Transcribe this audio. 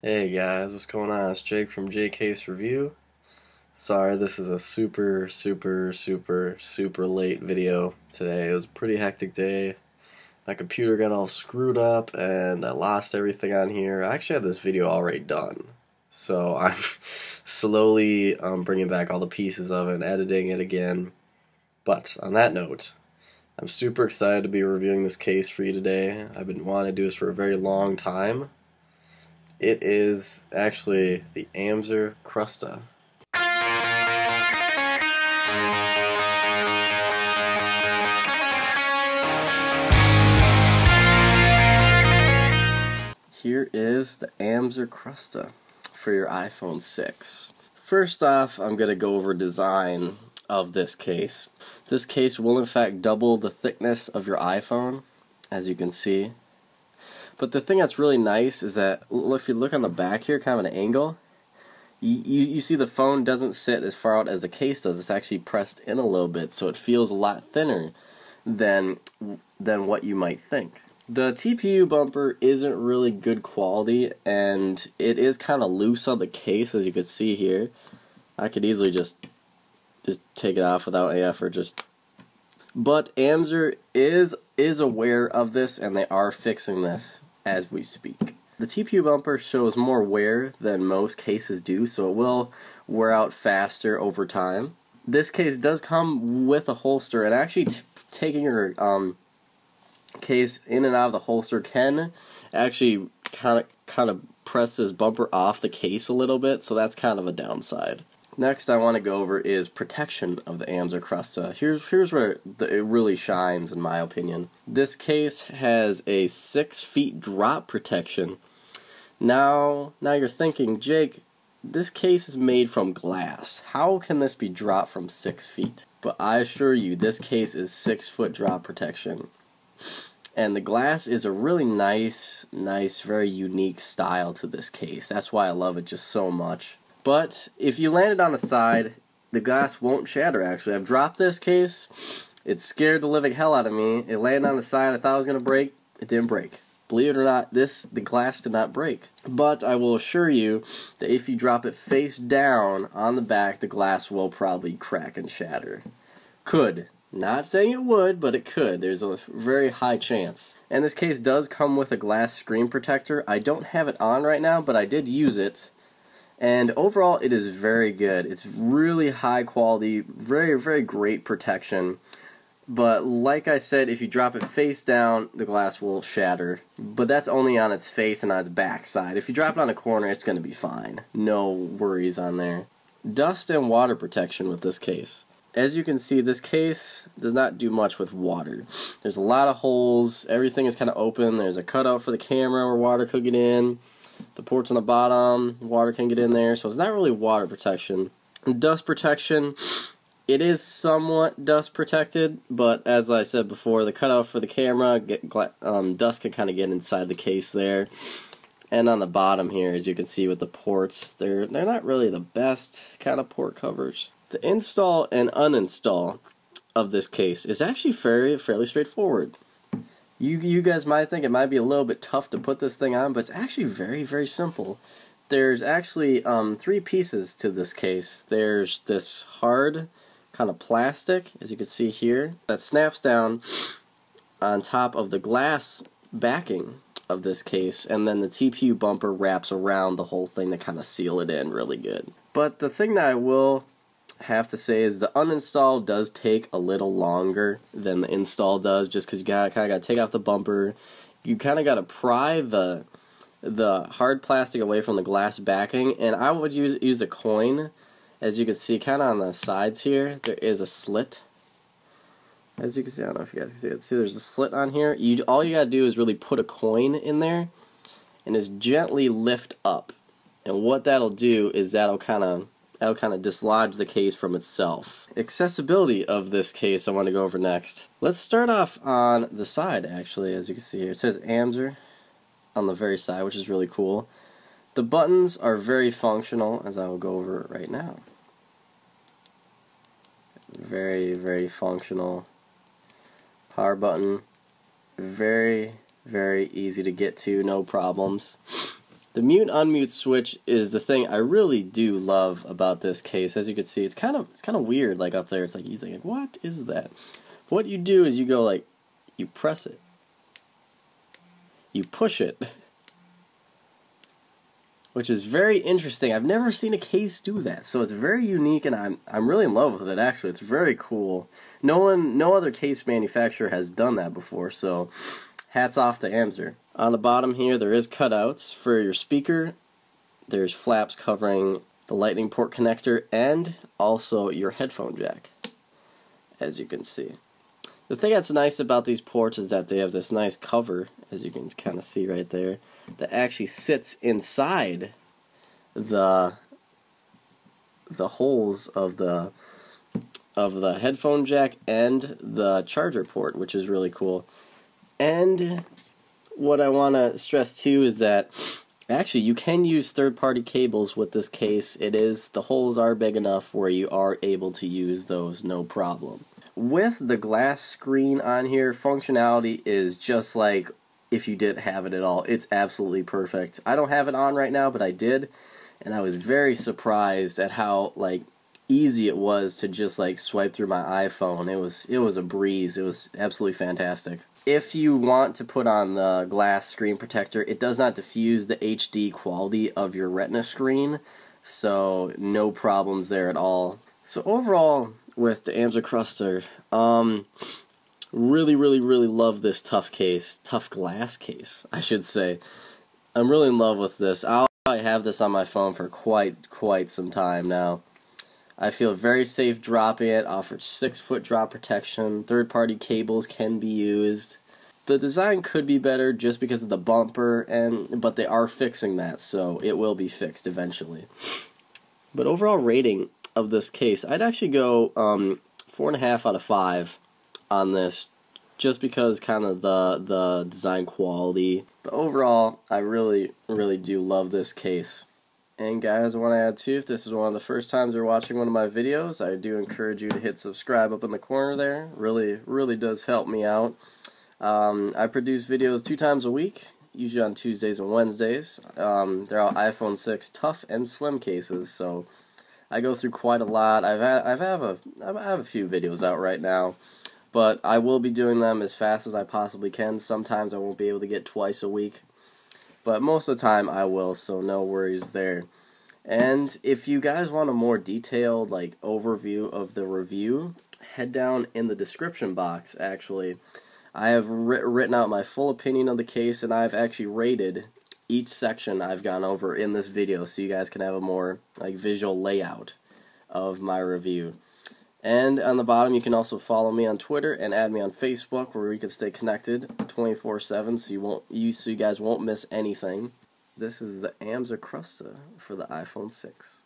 Hey guys, what's going on? It's Jake from Jcasereviews. Sorry, this is a super late video today. It was a pretty hectic day. My computer got all screwed up and I lost everything on here. I actually had this video already done. So I'm slowly bringing back all the pieces of it and editing it again. But on that note, I'm super excited to be reviewing this case for you today. I've been wanting to do this for a very long time. It is actually the Amzer Crusta. Here is the Amzer Crusta for your iPhone 6. First off, I'm going to go over design of this case. This case will in fact double the thickness of your iPhone, as you can see. But the thing that's really nice is that if you look on the back here, kind of an angle, you see the phone doesn't sit as far out as the case does. It's actually pressed in a little bit, so it feels a lot thinner than what you might think. The TPU bumper isn't really good quality, and it is kind of loose on the case, as you can see here. I could easily just take it off without any effort. But Amzer is aware of this, and they are fixing this as we speak. The TPU bumper shows more wear than most cases do, so it will wear out faster over time. This case does come with a holster, and actually taking your case in and out of the holster can actually kind of press this bumper off the case a little bit, so that's kind of a downside. Next I want to go over is protection of the Amzer Crusta. Here's where it really shines, in my opinion. This case has a 6 feet drop protection. Now you're thinking, Jake, this case is made from glass. How can this be dropped from 6 feet? But I assure you, this case is 6 foot drop protection. And the glass is a really nice, very unique style to this case. That's why I love it just so much. But if you land it on the side, the glass won't shatter, actually. I've dropped this case. It scared the living hell out of me. It landed on the side. I thought it was going to break. It didn't break. Believe it or not, the glass did not break. But I will assure you that if you drop it face down on the back, the glass will probably crack and shatter. Could. Not saying it would, but it could. There's a very high chance. And this case does come with a glass screen protector. I don't have it on right now, but I did use it. And overall, it is very good. It's really high quality, very great protection. But like I said, if you drop it face down, the glass will shatter. But that's only on its face and on its back side. If you drop it on a corner, it's going to be fine. No worries on there. Dust and water protection with this case. As you can see, this case does not do much with water. There's a lot of holes. Everything is kind of open. There's a cutout for the camera where water could get in. The ports on the bottom, water can get in there, so it's not really water protection. Dust protection, it is somewhat dust protected, but as I said before, the cutout for the camera, dust can kind of get inside the case there. And on the bottom here, as you can see with the ports, they're not really the best kind of port covers. The install and uninstall of this case is actually fairly straightforward. You guys might think it might be a little bit tough to put this thing on, but it's actually very simple. There's actually 3 pieces to this case. There's this hard kind of plastic, as you can see here, that snaps down on top of the glass backing of this case, and then the TPU bumper wraps around the whole thing to kind of seal it in really good. But the thing that I will have to say is the uninstall does take a little longer than the install does, just because you kind of got to take off the bumper. You kind of got to pry the hard plastic away from the glass backing, and I would use a coin. As you can see, kind of on the sides here, there is a slit. As you can see, I don't know if you guys can see it. See, there's a slit on here. All you got to do is really put a coin in there, and just gently lift up. And what that'll do is that'll kind of dislodge the case from itself. Accessibility of this case I want to go over next. Let's start off on the side, actually, as you can see here. It says Amzer on the very side, which is really cool. The buttons are very functional, as I will go over right now. Very functional. Power button. Very easy to get to, no problems. The mute unmute switch is the thing I really do love about this case. As you can see, it's kind of weird, like up there. It's like you think, what is that? What you do is you go like, you press it, you push it, which is very interesting. I've never seen a case do that, so it's very unique, and I'm really in love with it. Actually, it's very cool. No other case manufacturer has done that before, so hats off to Amzer. On the bottom here, there is cutouts for your speaker. There's flaps covering the lightning port connector and also your headphone jack, as you can see. The thing that's nice about these ports is that they have this nice cover, as you can kind of see right there, that actually sits inside the holes of the headphone jack and the charger port, which is really cool. And what I want to stress too is that actually you can use third-party cables with this case. The holes are big enough where you are able to use those no problem. With the glass screen on here, functionality is just like if you didn't have it at all. It's absolutely perfect. I don't have it on right now, but I did, and I was very surprised at how like easy it was to just like swipe through my iPhone. It was a breeze. It was absolutely fantastic. If you want to put on the glass screen protector, it does not diffuse the HD quality of your Retina screen, so no problems there at all. So overall, with the Amzer Crusta, really love this tough glass case, I should say. I'm really in love with this. I'll probably have this on my phone for quite some time now. I feel very safe dropping it. Offers 6-foot drop protection. Third-party cables can be used. The design could be better just because of the bumper, but they are fixing that, so it will be fixed eventually. But overall rating of this case, I'd actually go 4.5 out of 5 on this, just because kind of the design quality. But overall, I really do love this case. And guys, I want to add too, if this is one of the first times you're watching one of my videos, I do encourage you to hit subscribe up in the corner there. Really does help me out. I produce videos 2 times a week, usually on Tuesdays and Wednesdays. They're all iPhone 6 tough and slim cases, so I go through quite a lot. I have a few videos out right now, but I will be doing them as fast as I possibly can. Sometimes I won't be able to get twice a week, but most of the time I will, so no worries there. And if you guys want a more detailed like overview of the review, head down in the description box. Actually, I have written out my full opinion of the case, and I've actually rated each section I've gone over in this video, so you guys can have a more like visual layout of my review. And on the bottom, you can also follow me on Twitter and add me on Facebook, where we can stay connected 24/7, so you guys won't miss anything. This is the Amzer Crusta for the iPhone 6.